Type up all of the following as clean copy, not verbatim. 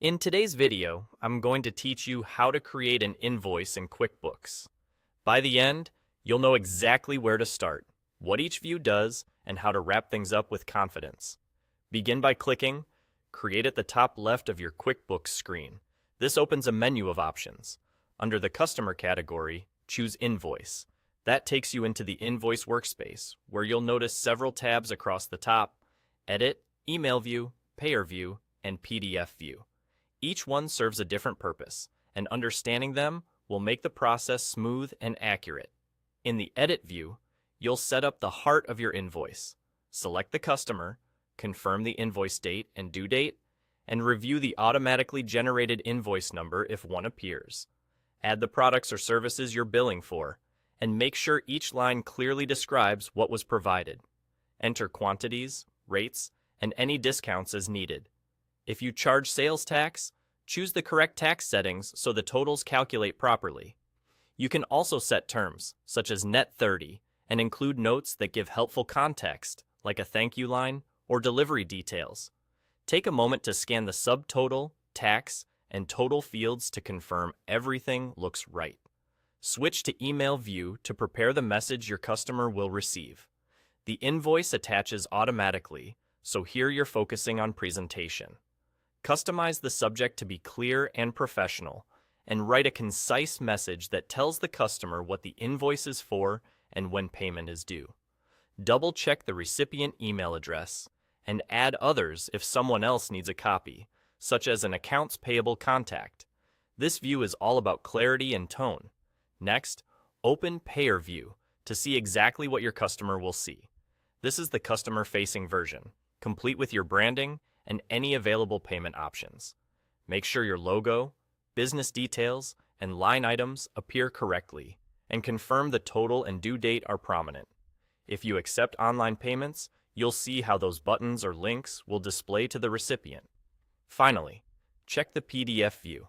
In today's video, I'm going to teach you how to create an invoice in QuickBooks. By the end, you'll know exactly where to start, what each view does, and how to wrap things up with confidence. Begin by clicking Create at the top left of your QuickBooks screen. This opens a menu of options. Under the Customer category, choose Invoice. That takes you into the Invoice workspace, where you'll notice several tabs across the top: Edit, Email View, Payer View, and PDF View. Each one serves a different purpose, and understanding them will make the process smooth and accurate. In the Edit view, you'll set up the heart of your invoice. Select the customer, confirm the invoice date and due date, and review the automatically generated invoice number if one appears. Add the products or services you're billing for, and make sure each line clearly describes what was provided. Enter quantities, rates, and any discounts as needed. If you charge sales tax, choose the correct tax settings so the totals calculate properly. You can also set terms, such as net 30, and include notes that give helpful context, like a thank you line or delivery details. Take a moment to scan the subtotal, tax, and total fields to confirm everything looks right. Switch to Email View to prepare the message your customer will receive. The invoice attaches automatically, so here you're focusing on presentation. Customize the subject to be clear and professional, and write a concise message that tells the customer what the invoice is for and when payment is due. Double-check the recipient email address, and add others if someone else needs a copy, such as an accounts payable contact. This view is all about clarity and tone. Next, open Payer View to see exactly what your customer will see. This is the customer-facing version, complete with your branding and any available payment options. Make sure your logo, business details, and line items appear correctly, and confirm the total and due date are prominent. If you accept online payments, you'll see how those buttons or links will display to the recipient. Finally, check the PDF view.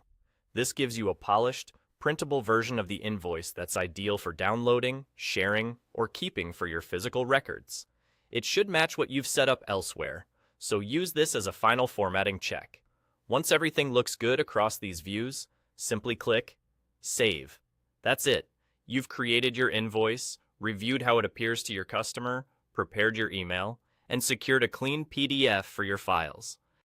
This gives you a polished, printable version of the invoice that's ideal for downloading, sharing, or keeping for your physical records. It should match what you've set up elsewhere, so use this as a final formatting check. Once everything looks good across these views, simply click Save. That's it. You've created your invoice, reviewed how it appears to your customer, prepared your email, and secured a clean PDF for your files.